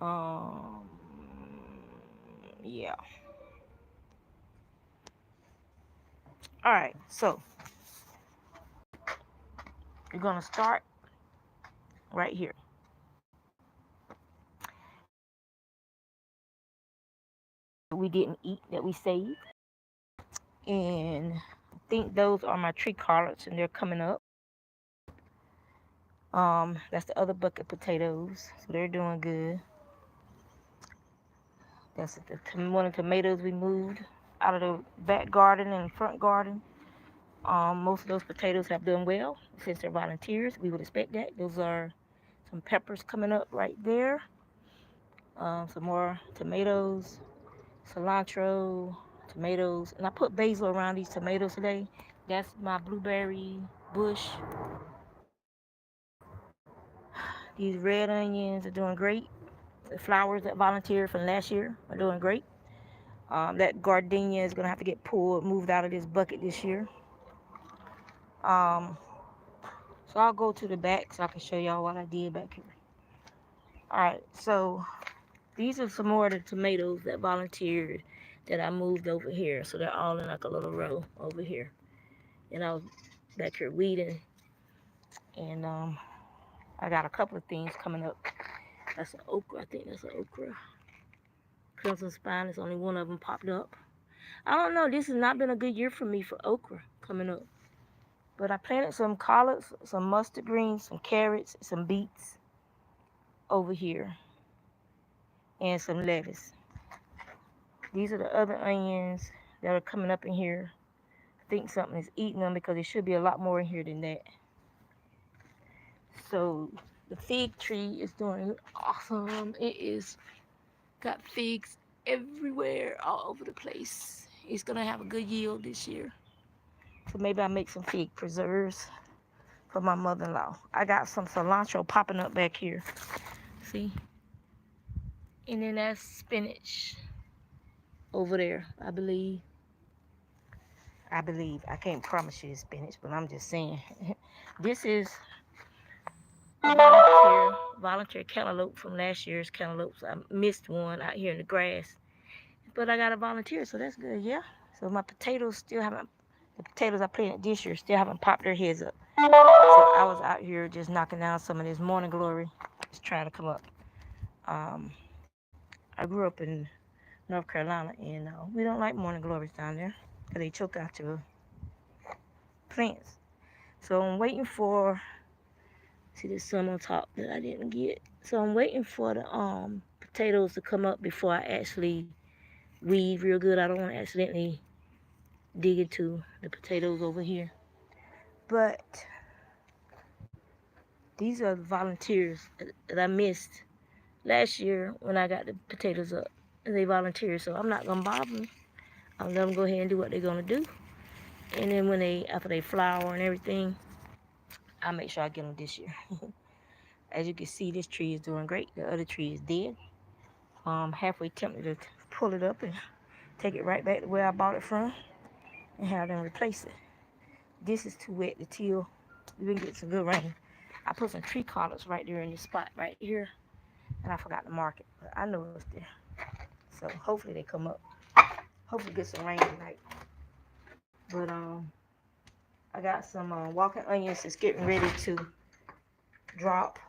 Um, yeah. All right. So you're gonna start right here. We didn't eat that we saved, and I think those are my tree collards, and they're coming up. That's the other bucket potatoes, so they're doing good. That's one of the tomatoes we moved out of the back garden and front garden. Most of those potatoes have done well since they're volunteers. We would expect that. Those are some peppers coming up right there. Some more tomatoes, cilantro, tomatoes, and I put basil around these tomatoes today. That's my blueberry bush. These red onions are doing great. The flowers that volunteered from last year are doing great. That gardenia is gonna have to get pulled, moved out of this bucket this year. Um, so I'll go to the back so I can show y'all what I did back here. All right, so these are some more of the tomatoes that volunteered that I moved over here. So they're all in like a little row over here. And I was back here weeding, and I got a couple of things coming up. That's an okra. I think that's an okra. Crimson spine. There's only one of them popped up. I don't know. This has not been a good year for me for okra coming up. But I planted some collards, some mustard greens, some carrots, some beets over here, and some lettuce. These are the other onions that are coming up in here. I think something is eating them because there should be a lot more in here than that. So the fig tree is doing awesome. It is got figs everywhere, all over the place. It's gonna have a good yield this year. So maybe I'll make some fig preserves for my mother-in-law. I got some cilantro popping up back here. See? And then that's spinach over there, I believe. I believe. I can't promise you it's spinach, but I'm just saying. This is volunteer cantaloupe from last year's cantaloupes. I missed one out here in the grass, but I got a volunteer, so that's good. Yeah. So my potatoes still haven't. The potatoes I planted this year still haven't popped their heads up. So I was out here just knocking down some of this morning glory, just trying to come up. Um, I grew up in North Carolina, and we don't like morning glories down there because they choke out your plants. So I'm waiting for. See, there's some on top that I didn't get. So I'm waiting for the potatoes to come up before I actually weed real good. I don't want to accidentally dig into the potatoes over here. But these are the volunteers that I missed last year when I got the potatoes up. They volunteered, so I'm not gonna bother them. I'll let them go ahead and do what they're gonna do. And then after they flower and everything, I'll make sure I get them this year. As you can see, this tree is doing great. The other tree is dead. Halfway tempted to pull it up and take it right back to where I bought it from and have them replace it. This is too wet to till. We've been getting some good rain. I put some tree collards right there in this spot right here, and I forgot to mark it, but I know it's there. So hopefully they come up. Hopefully get some rain tonight. But I got some walking onions that's getting ready to drop,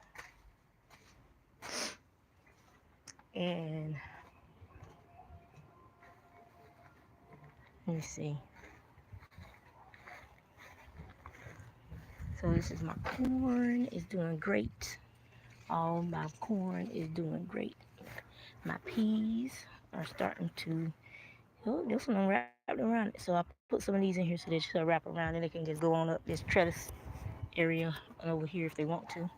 and let me see. So this is my corn. It's doing great. All my corn is doing great. My peas are starting to. Oh, this one wrapped around it. So I put some of these in here so they just wrap around and they can just go on up this trellis area and over here if they want to.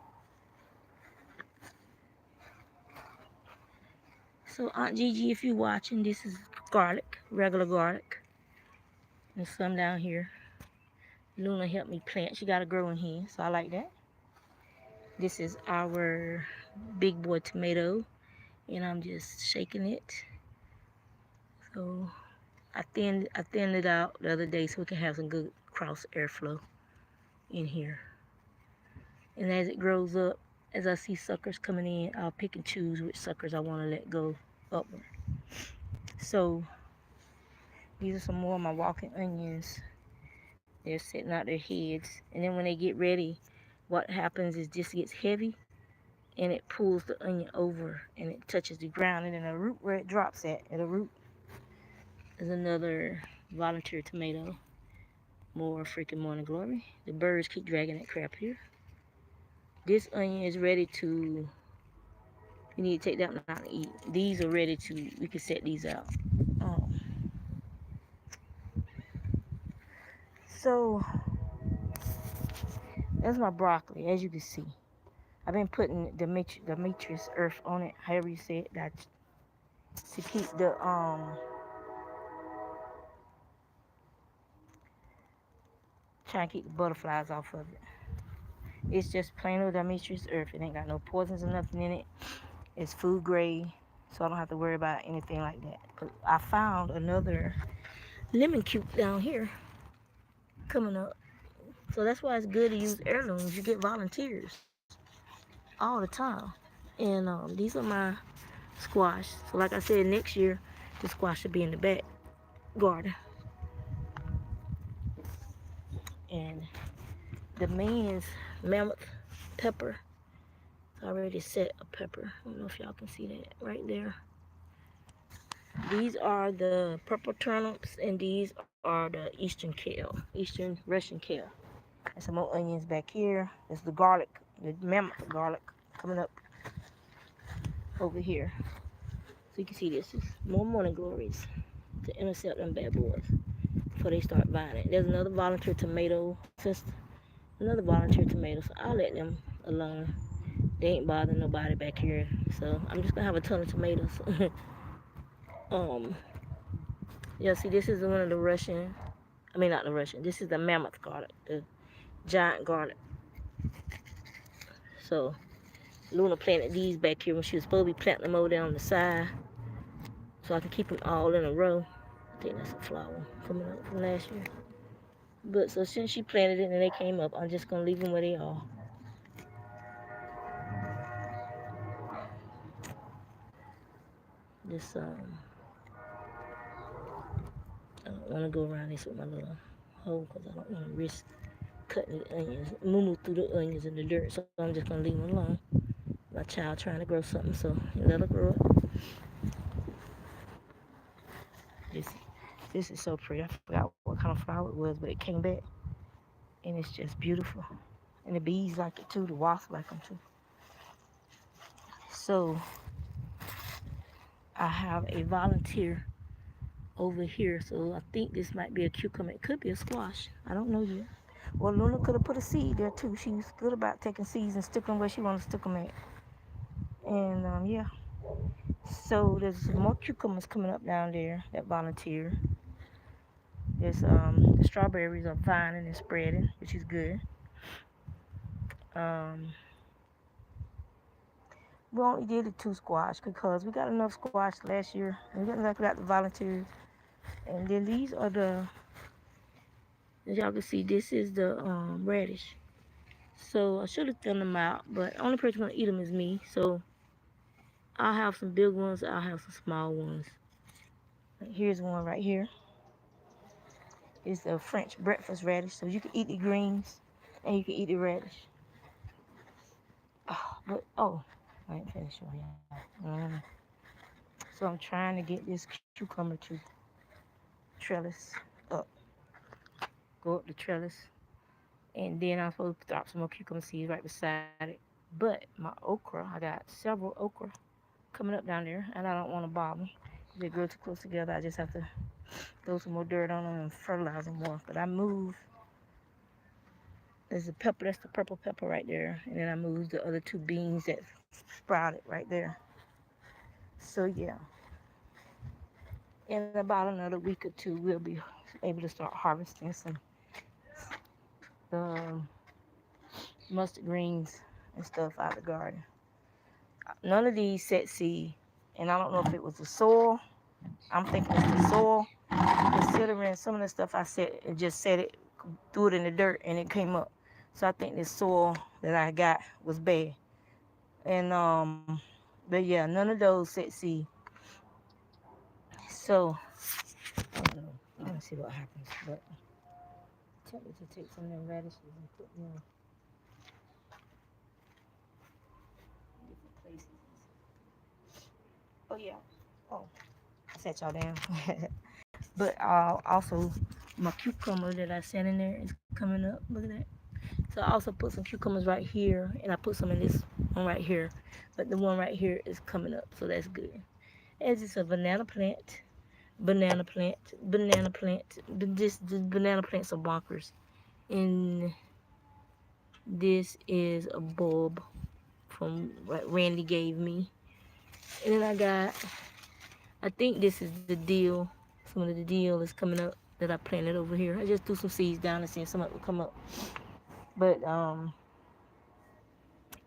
So Aunt Gigi, if you're watching, this is garlic, regular garlic. And some down here. Luna helped me plant. She got a growing here, so I like that. This is our big boy tomato, and I'm just shaking it. So I thinned it out the other day so we can have some good cross airflow in here. And as it grows up, As I see suckers coming in, I'll pick and choose which suckers I want to let go upward. So these are some more of my walking onions. They're setting out their heads. And then when they get ready, what happens is this gets heavy and it pulls the onion over and it touches the ground. And then the root where it drops at the root is another volunteer tomato. More freaking morning glory. The birds keep dragging that crap here. This onion is ready to, you need to take that one out and eat. These are ready to, we can set these out. Um, so that's my broccoli, as you can see. I've been putting the matrix earth on it, however you say it, that to keep the trying to keep the butterflies off of it. It's just plain old Demetrius earth. It ain't got no poisons or nothing in it. It's food grade, so I don't have to worry about anything like that. But I found another lemon cube down here coming up. So that's why it's good to use heirlooms. You get volunteers all the time. And these are my squash. So like I said, next year, the squash should be in the back garden. And the man's mammoth pepper. I already set a pepper. I don't know if y'all can see that right there. These are the purple turnips, and these are the eastern kale, eastern Russian kale. And some more onions back here. There's the garlic, the mammoth garlic coming up over here. So you can see this is more morning glories to intercept them bad boys before they start buying it. There's another volunteer tomato, another volunteer tomato, so I'll let them alone. They ain't bothering nobody back here, so I'm just gonna have a ton of tomatoes. um, yeah, see, this is one of the Russian. I mean, not the Russian. This is the mammoth garlic, the giant garlic. So Luna planted these back here when she was supposed to be planting them over there on the side, so I can keep them all in a row. I think that's a flower coming up from last year. But so since she planted it and they came up, I'm just gonna leave them where they are. This I don't want to go around this with my little hole because I don't want to risk cutting the onions, moo through the onions in the dirt. So I'm just gonna leave them alone. My child trying to grow something, so let her grow it. This, this is so pretty. I forgot what kind of flower it was, but it came back, and it's just beautiful. And the bees like it too. The wasps like them too. So I have a volunteer over here, so I think this might be a cucumber. It could be a squash. I don't know yet. Well, Luna could have put a seed there too. She's good about taking seeds and sticking them where she wants to stick them at. And yeah. So there's more cucumbers coming up down there that volunteer. There's the strawberries are vining and spreading, which is good. Um, we only did the 2 squash because we got enough squash last year. And we got the volunteers. And then these are the, as y'all can see, this is the radish. So I should have thrown them out, but the only person gonna eat them is me. So I'll have some big ones. I'll have some small ones. Here's one right here. It's a French breakfast radish. So you can eat the greens and you can eat the radish. Oh, but I ain't finished showing y'all. So I'm trying to get this cucumber to trellis up. Go up the trellis. And then I'm supposed to drop some more cucumber seeds right beside it. But my okra, I got several okra coming up down there, and I don't want to bother them. If they grow too close together, I just have to throw some more dirt on them and fertilize them more. But I moved, there's a pepper, that's the purple pepper right there. And then I moved the other 2 beans that sprouted right there. So yeah, in about another week or 2, we'll be able to start harvesting some mustard greens and stuff out of the garden. None of these set seed, and I don't know if it was the soil. I'm thinking it's the soil, considering some of the stuff I said and just set it, threw it in the dirt, and it came up. So I think this soil that I got was bad. And but yeah, none of those set C. So I don't know. I want to see what happens. But tell me to take some of them radishes and put them in different places. Oh yeah. Oh, I set y'all down. But also my cucumber that I sent in there is coming up. Look at that. So I also put some cucumbers right here, and I put some in this one right here. But the one right here is coming up, so that's good. It's just a banana plant, banana plant. This banana plants are bonkers. And this is a bulb from what Randy gave me. And then I think this is the deal. Some of the deal is coming up that I planted over here. I just threw some seeds down and see if some of it will come up. But oh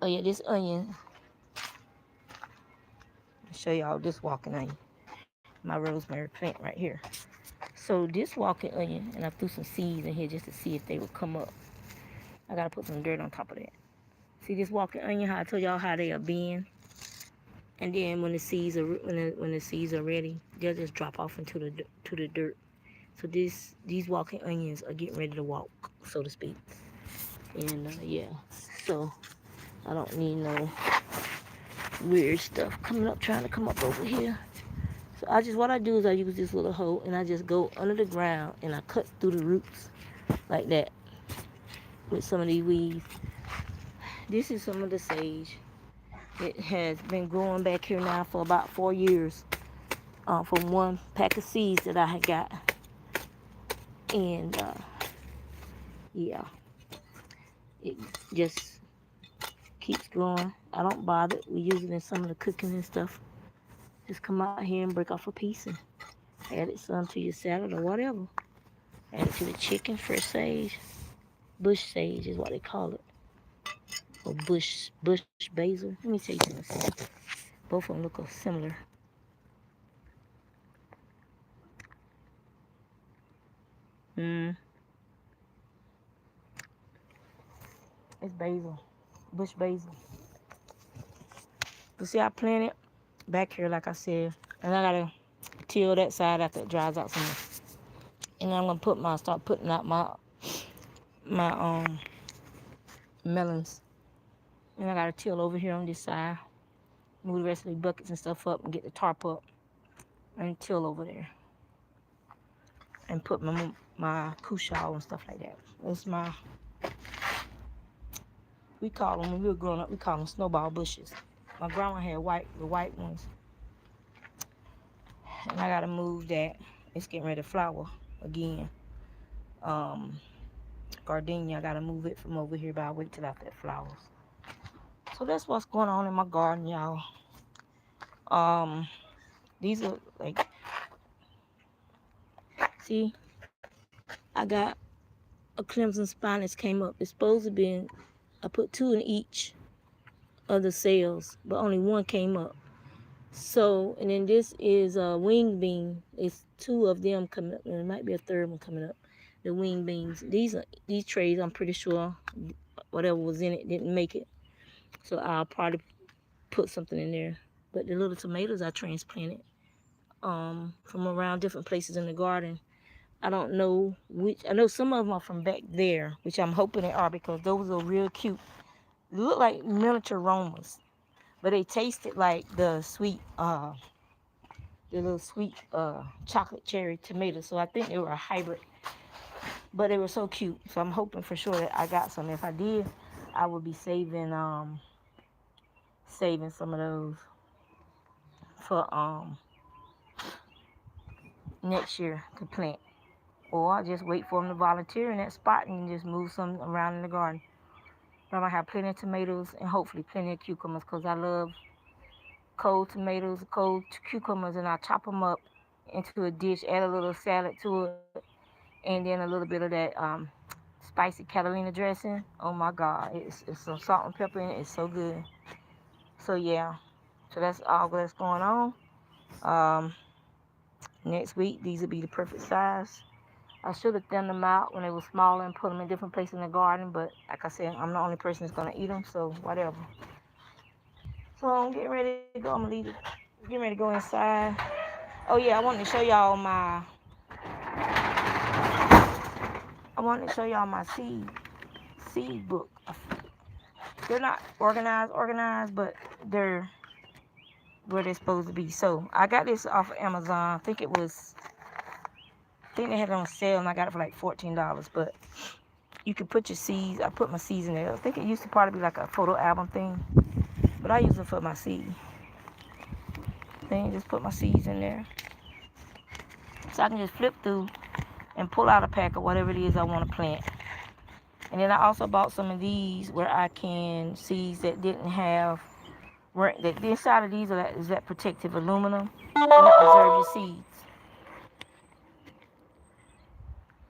yeah, this onion. I'll show y'all this walking onion. My rosemary plant right here. So this walking onion, and I threw some seeds in here just to see if they would come up. I gotta put some dirt on top of that. See this walking onion? How I told y'all how they are being, and then when the seeds are when the seeds are ready, they'll just drop off into the dirt. So these walking onions are getting ready to walk, so to speak. And yeah, so I don't need no weird stuff coming up trying to come up over here. So what I do is I use this little hoe and I just go under the ground and I cut through the roots like that with some of these weeds. This is some of the sage. It has been growing back here now for about 4 years from one pack of seeds that I had got. And yeah, it just keeps growing. I don't bother. We use it in some of the cooking and stuff. Just come out here and break off a piece and add it some to your salad or whatever. Add it to the chicken, fresh sage. Bush sage is what they call it. Or bush basil. Let me tell you something. Both of them look similar. Mm, it's basil. Bush basil. But see, I planted back here, like I said, and I gotta till that side after it dries out some more. And I'm gonna start putting out my melons. And I gotta till over here on this side. Move the rest of the buckets and stuff up and get the tarp up and till over there. And put my cushaw and stuff like that. That's we call them, when we were growing up, we call them snowball bushes. My grandma had the white ones. And I gotta move that. It's getting ready to flower again. Um, Gardenia, I gotta move it from over here, but I'll wait till after it flowers. So that's what's going on in my garden, y'all. Um, these are like, see, I got a crimson spinach came up. It's supposed to be, I put 2 in each of the cells, but only 1 came up. So, and then this is a wing bean. It's 2 of them coming up, and there might be a third one coming up. The wing beans. These trays. I'm pretty sure whatever was in it didn't make it. So I'll probably put something in there. But the little tomatoes I transplanted from around different places in the garden. I don't know which. I know some of them are from back there, which I'm hoping they are because those are real cute. They look like miniature Romas, but they tasted like the little sweet chocolate cherry tomatoes. So I think they were a hybrid, but they were so cute. So I'm hoping for sure that I got some. If I did, I would be saving some of those for next year to plant. Or I'll just wait for them to volunteer in that spot and just move some around in the garden. But I'm gonna have plenty of tomatoes and hopefully plenty of cucumbers because I love cold tomatoes, cold cucumbers, and I chop them up into a dish, add a little salad to it, and then a little bit of that spicy Catalina dressing. Oh my God, it's some salt and pepper in it. It's so good. So yeah, so that's all that's going on. Um, Next week, these will be the perfect size. I should have thinned them out when they were smaller and put them in different places in the garden, but like I said, I'm the only person that's gonna eat them, so whatever. So I'm getting ready to go. I'm gonna leave it. Getting ready to go inside. Oh yeah, I wanted to show y'all my. I wanted to show y'all my seed book. They're not organized, but they're where they're supposed to be. So I got this off of Amazon. I think they had it on sale, and I got it for like $14. But you can put your seeds. I put my seeds in there. I think it used to probably be like a photo album thing, but I use it for my seed. Then just put my seeds in there, so I can just flip through and pull out a pack of whatever it is I want to plant. And then I also bought some of these where I can seeds that didn't have. Where the inside of these is that protective aluminum to help preserve your seeds.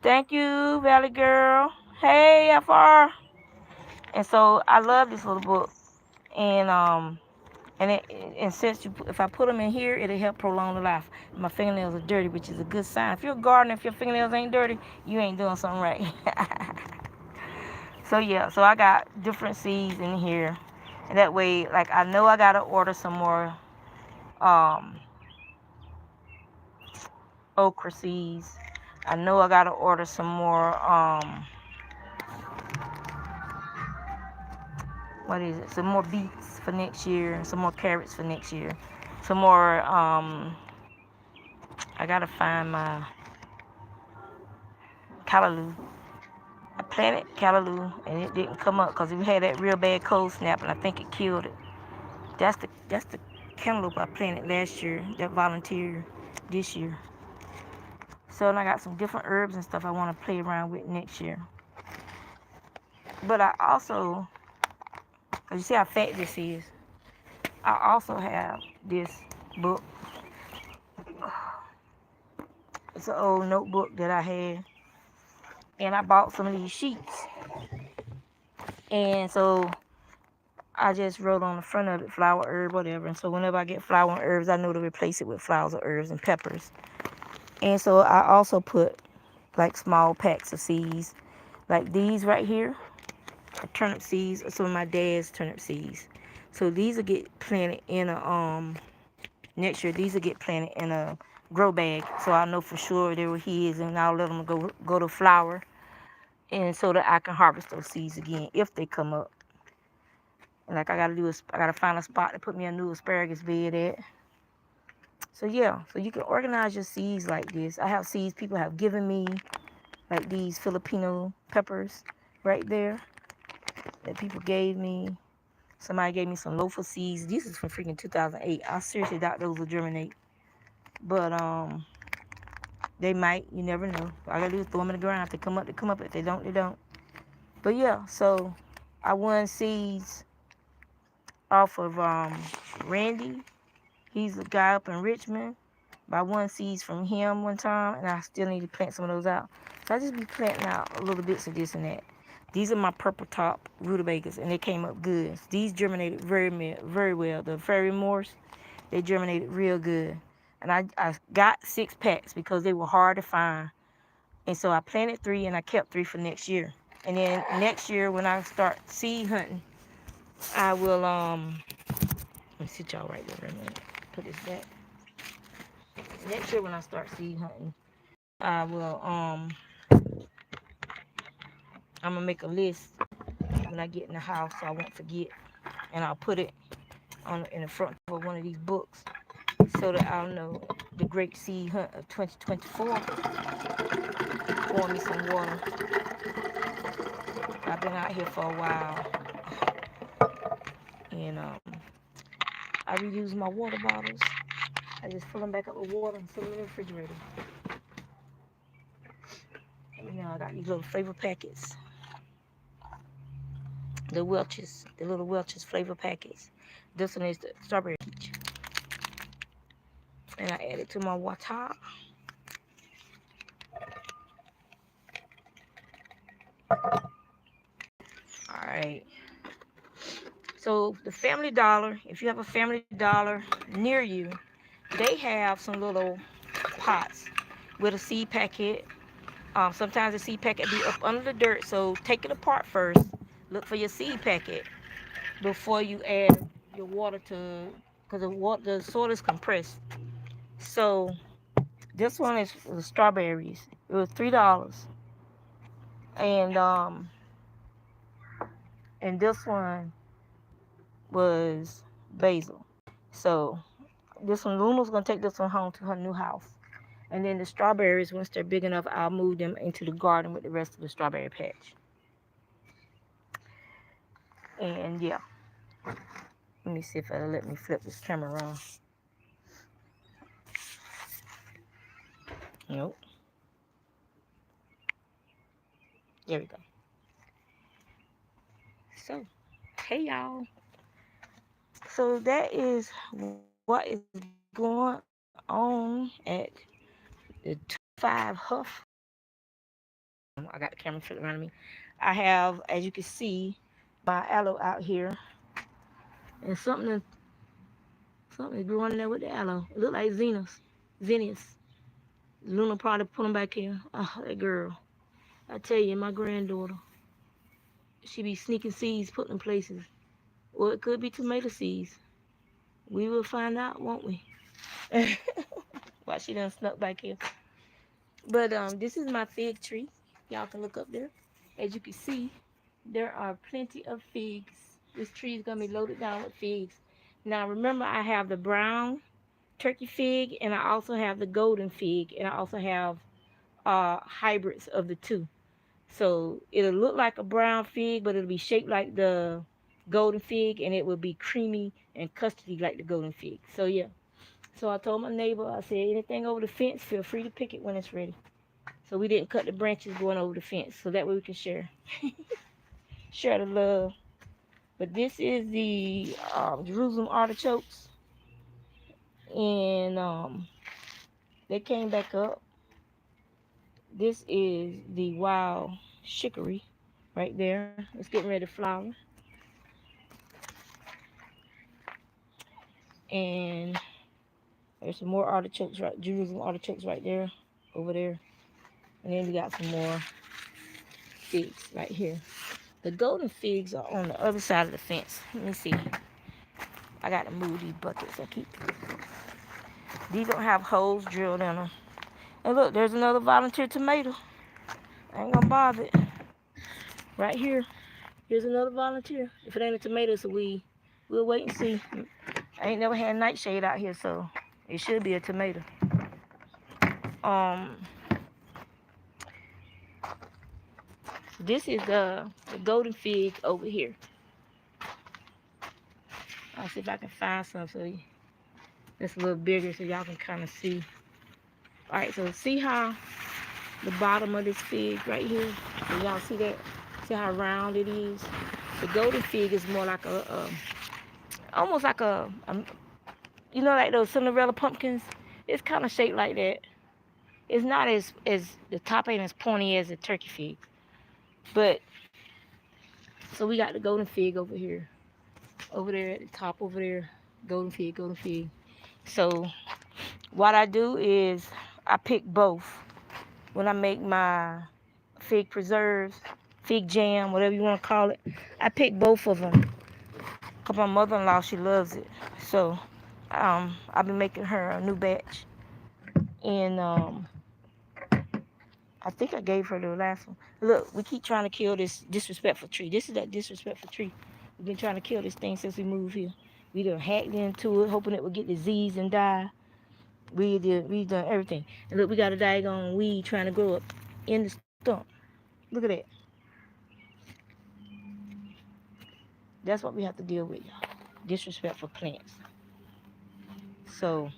Thank you, Valley Girl. Hey, FR. And so I love this little book. And since if I put them in here, it'll help prolong the life. My fingernails are dirty, which is a good sign. If you're a gardener, if your fingernails ain't dirty, you ain't doing something right. So yeah, so I got different seeds in here, and that way, like I know I gotta order some more okra seeds. I know I gotta order some more what is it? Some more beets for next year, some more carrots for next year, some more I gotta find my callaloo. I planted callaloo and it didn't come up because we had that real bad cold snap and I think it killed it. That's the cantaloupe I planted last year that volunteered this year. So and I got some different herbs and stuff I want to play around with next year. But I also, cause you see how fat this is, I also have this book. It's an old notebook that I had, and I bought some of these sheets. And so I just wrote on the front of it, flower, herb, whatever. And so whenever I get flower and herbs, I know to replace it with flowers or herbs and peppers. And so I also put like small packs of seeds, like these right here, are turnip seeds, or some of my dad's turnip seeds. So these will get planted in a next year. These will get planted in a grow bag, so I know for sure they were his, and I'll let them go to flower, and so that I can harvest those seeds again if they come up. And like I gotta find a spot to put me a new asparagus bed at. So yeah, so you can organize your seeds like this. I have seeds people have given me, like these Filipino peppers right there that people gave me. Somebody gave me some loafer seeds. This is from freaking 2008. I seriously doubt those will germinate. But they might. You never know. All I gotta do is throw them in the ground. If they come up, they come up. If they don't, they don't. But yeah, so I won seeds off of Randy. He's a guy up in Richmond. But I won seeds from him one time, and I still need to plant some of those out. So I just be planting out a little bits of this and that. These are my purple top rutabagas, and they came up good. These germinated very well. The fairy morse, they germinated real good. And I got 6 packs because they were hard to find. And so I planted 3, and I kept 3 for next year. And then next year, when I start seed hunting, I will, let me sit y'all right there for a minute. Put this back. Next year, when I start seed hunting, I will, I'm going to make a list when I get in the house so I won't forget. And I'll put it in the front of one of these books so that I'll know the great seed hunt of 2024. Pour me some water. I've been out here for a while. And I reuse my water bottles. I just fill them back up with water and put them in the refrigerator. And now I got these little flavor packets. The little Welch's flavor packets. This one is the strawberry peach. And I add it to my water. Alright. So the Family Dollar, if you have a Family Dollar near you, they have some little pots with a seed packet. Sometimes the seed packet be up under the dirt, so take it apart first. Look for your seed packet before you add your water to, because the soil is compressed. So this one is the strawberries. It was $3, and this one was basil. So this one, Luna's gonna take this one home to her new house. And then the strawberries, once they're big enough, I'll move them into the garden with the rest of the strawberry patch. And yeah, let me see if it'll let me flip this camera around. Nope. There we go. So, hey y'all. So that is what is going on at the 225 Huff. I got the camera flipped around me. I have, as you can see, my aloe out here, and something is growing in there with the aloe. It look like zinnias. Luna probably put them back here. Oh, that girl. I tell you, my granddaughter, she be sneaking seeds, putting in places. Or it could be tomato seeds. We will find out, won't we? Why she done snuck back here. But this is my fig tree. Y'all can look up there. As you can see, there are plenty of figs. This tree is gonna be loaded down with figs. Now remember, I have the brown turkey fig, and I also have the golden fig, and I also have hybrids of the two. So it'll look like a brown fig, but it'll be shaped like the golden fig, and it will be creamy and custardy like the golden fig. So yeah. So I told my neighbor, I said, anything over the fence, feel free to pick it when it's ready. So we didn't cut the branches going over the fence, so that way we can share the love. But this is the Jerusalem artichokes, and they came back up. This is the wild chicory right there. It's getting ready to flower. And there's some more artichokes, right? Jerusalem artichokes right there, over there. And then we got some more figs right here. The golden figs are on the other side of the fence. Let me see. I got to move these buckets. These don't have holes drilled in them. And look, there's another volunteer tomato. I ain't gonna bother it. Right here. Here's another volunteer. If it ain't a tomato, it's a weed. We'll wait and see. I ain't never had nightshade out here, so it should be a tomato. Um, this is the golden fig over here. I'll see if I can find some so it's a little bigger so y'all can kind of see. All right, so see how the bottom of this fig right here? So y'all see that? See how round it is? The golden fig is more like almost like you know, like those Cinderella pumpkins. It's kind of shaped like that. It's not as the top ain't as pointy as a turkey fig, but so we got the golden fig over there at the top over there, golden fig. So what I do is I pick both when I make my fig preserves, fig jam, whatever you want to call it. I pick both of them because my mother-in-law, she loves it. So I've been making her a new batch, and I think I gave her the last one. Look, we keep trying to kill this disrespectful tree. This is that disrespectful tree. We've been trying to kill this thing since we moved here. We done hacked into it, hoping it would get diseased and die. We done everything. And look, we got a daggone weed trying to grow up in the stump. Look at that. That's what we have to deal with, y'all. Disrespectful plants. So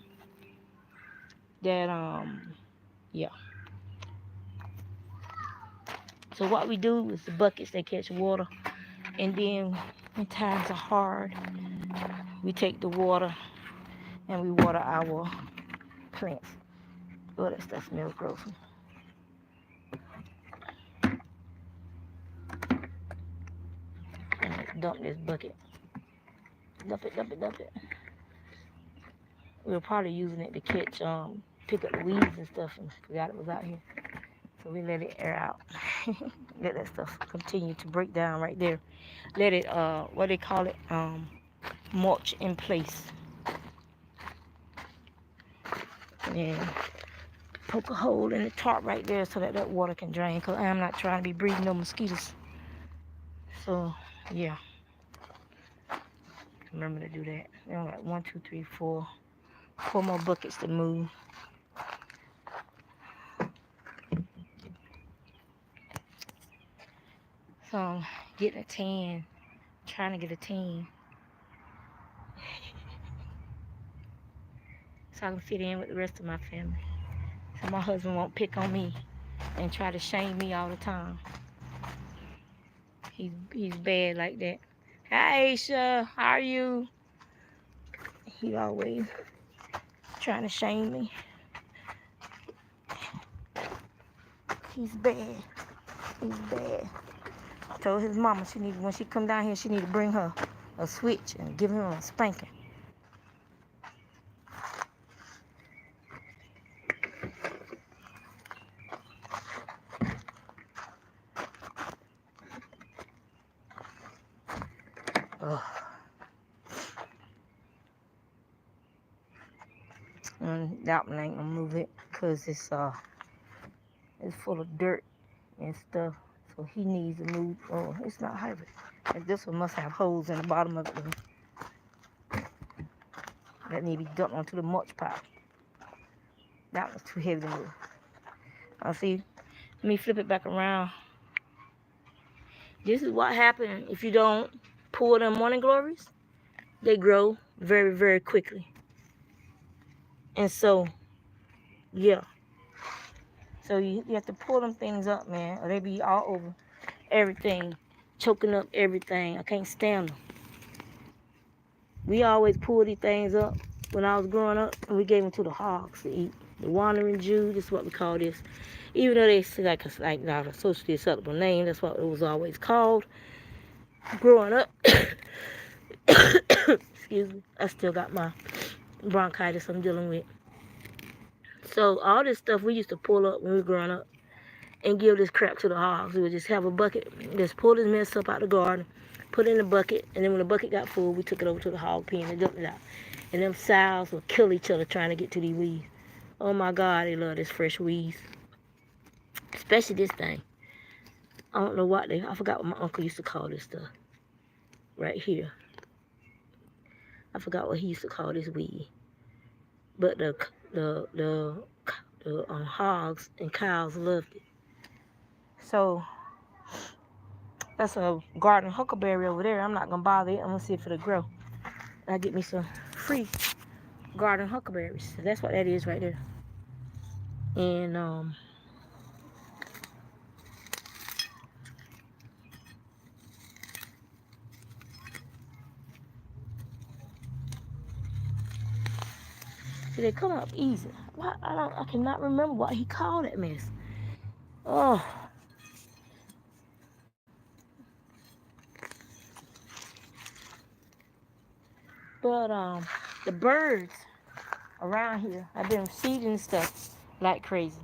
that yeah. So what we do is the buckets they catch water, and then when times are hard, we take the water and we water our plants. Oh, that stuff smells gross. Dump this bucket. Dump it. We were probably using it to catch, pick up the weeds and stuff, and forgot it was out here. So we let it air out. Let that stuff continue to break down right there. Let it, what they call it, mulch in place. And poke a hole in the tarp right there so that water can drain, because I'm not trying to be breeding no mosquitoes. So, yeah. Remember to do that. Then like 1, 2, 3, 4. 4 more buckets to move. So I'm getting a tan. Trying to get a tan. So I can fit in with the rest of my family. So my husband won't pick on me and try to shame me all the time. He's bad like that. Hi Aisha, how are you? He always trying to shame me. He's bad. He's bad. I told his mama when she come down here, she need to bring her a switch and give him a spanking. Ugh. And that one ain't gonna move it because it's full of dirt and stuff. So he needs to move. Oh, it's not heavy. And this one must have holes in the bottom of it that need to be dumped onto the mulch pile. That one's too heavy to move. I'll see. Let me flip it back around. This is what happens if you don't pull them morning glories. They grow very, very quickly. And so, yeah. So you have to pull them things up, man, or they be all over everything, choking up everything. I can't stand them. We always pull these things up when I was growing up, and we gave them to the hogs to eat. The wandering Jew, this is what we call this. Even though they say like not a socially acceptable name, that's what it was always called. Growing up, excuse me, I still got my bronchitis I'm dealing with. So all this stuff we used to pull up when we were growing up and give this crap to the hogs. We would just have a bucket, just pull this mess up out the garden, put it in the bucket, and then when the bucket got full, we took it over to the hog pen and dumped it out. And them sows would kill each other trying to get to these weeds. Oh my God, they love this fresh weeds. Especially this thing. I don't know what I forgot what my uncle used to call this stuff. Right here. I forgot what he used to call this weed. But the hogs and cows loved it. So that's a garden huckleberry over there. I'm not gonna bother it. I'm gonna see if it'll grow. I'll get me some free garden huckleberries. So that's what that is right there. And see, they come up easy. I cannot remember what he called that mess. Oh. But the birds around here, I've been seeding stuff like crazy.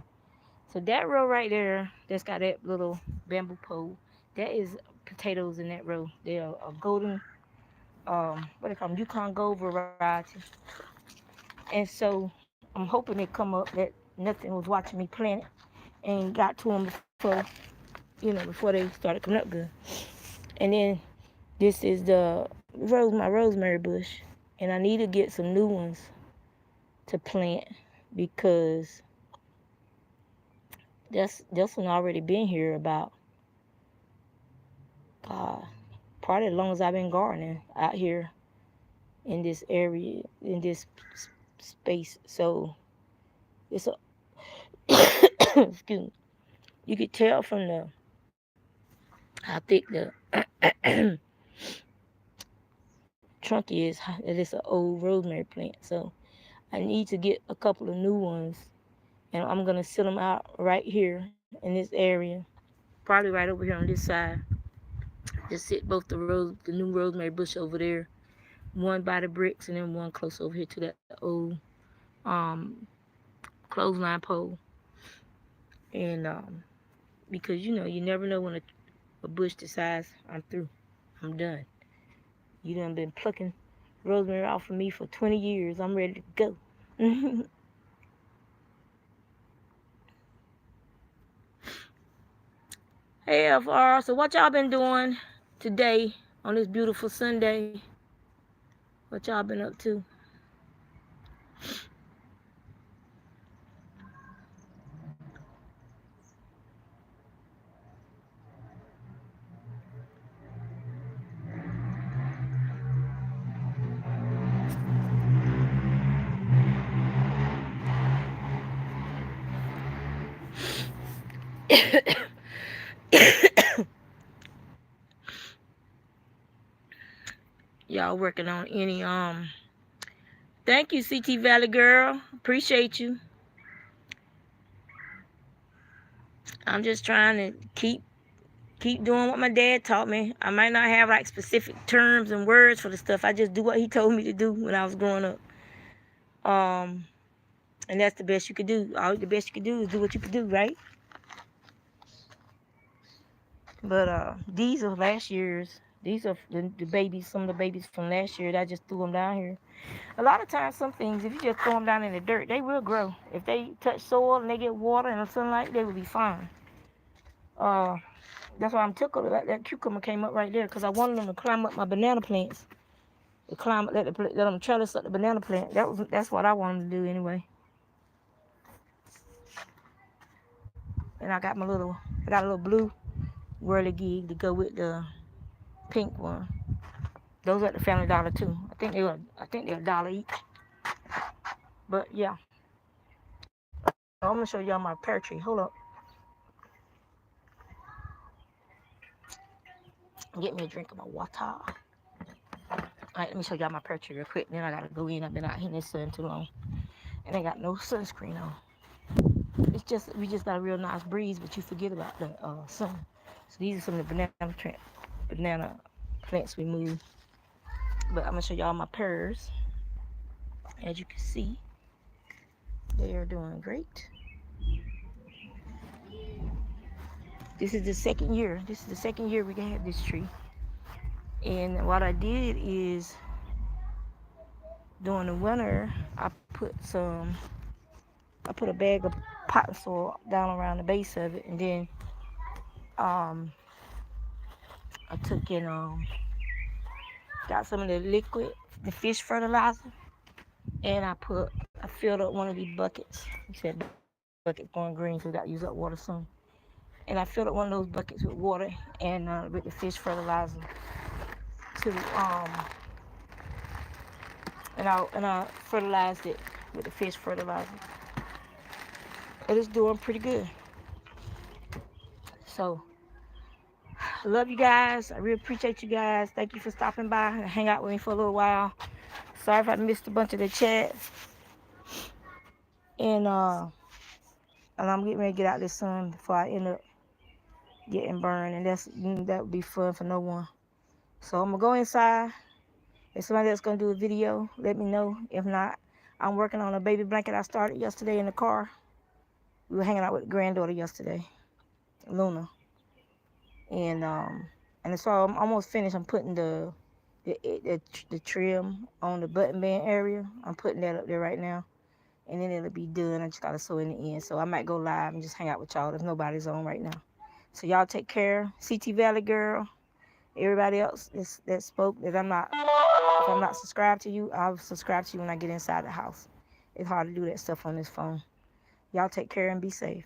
So that row right there, that's got that little bamboo pole, that is potatoes in that row. They are a golden, what they call them, Yukon Gold variety. And so I'm hoping they come up that nothing was watching me plant it and got to them before they started coming up good. And then this is my rosemary bush, and I need to get some new ones to plant because this one already been here about probably as long as I've been gardening out here in this area, in this space. So it's a excuse me. You could tell from how thick the trunk is that it's an old rosemary plant. So I need to get a couple of new ones, and I'm gonna sit them out right here in this area, probably right over here on this side. Just sit both the new rosemary bush over there, one by the bricks, and then one close over here to that old um, clothesline pole. And because you never know when a bush decides I'm through, I'm done. You done been plucking rosemary off for me for 20 years. I'm ready to go. Hey, FR. So what y'all been doing today on this beautiful Sunday? What y'all been up to? Y'all working on any thank you, CT Valley girl. Appreciate you. I'm just trying to keep doing what my dad taught me. I might not have like specific terms and words for the stuff. I just do what he told me to do when I was growing up. And that's the best you could do. All the best you could do is do what you could do, right? But these are last year's. These are the babies, some of the babies from last year. I just threw them down here. A lot of times, some things, if you just throw them down in the dirt, they will grow. If they touch soil and they get water and sunlight, they will be fine. That's why I'm tickled that cucumber came up right there, because I wanted them to climb up my banana plants. To climb, let them trellis up the banana plant. That's what I wanted to do anyway. And I got a little blue whirligig to go with the pink one. Those are at the Family Dollar too. I think they're $1 each. But yeah, I'm gonna show y'all my pear tree. Hold up. Get me a drink of my water. All right, let me show y'all my pear tree real quick. Then I gotta go in. I've been out here in the sun too long, and I got no sunscreen on. We just got a real nice breeze, but you forget about the sun. So these are some of the banana plants we moved. But I'm gonna show y'all my pears. As you can see, they are doing great. This is the second year. This is the second year we had this tree. And what I did is, during the winter, I put a bag of potting soil down around the base of it, and then I took in got some of the liquid, the fish fertilizer, and I filled up one of these buckets. You said bucket going green, so we got to use up water soon. And I filled up one of those buckets with water and with the fish fertilizer to and I fertilized it with the fish fertilizer. It is doing pretty good. So, I love you guys. I really appreciate you guys. Thank you for stopping by and hang out with me for a little while. Sorry if I missed a bunch of the chats. And I'm getting ready to get out this sun before I end up getting burned, and that would be fun for no one. So I'm gonna go inside. If somebody else gonna do a video, let me know. If not, I'm working on a baby blanket I started yesterday in the car. We were hanging out with the granddaughter yesterday, Luna, and so I'm almost finished. I'm putting the trim on the button band area. I'm putting that up there right now, and then it'll be done. I just gotta sew in the end. So I might go live and just hang out with y'all if nobody's on right now. So y'all take care. CT Valley girl, everybody else that spoke, if I'm not subscribed to you, I'll subscribe to you when I get inside the house. It's hard to do that stuff on this phone. Y'all take care and be safe.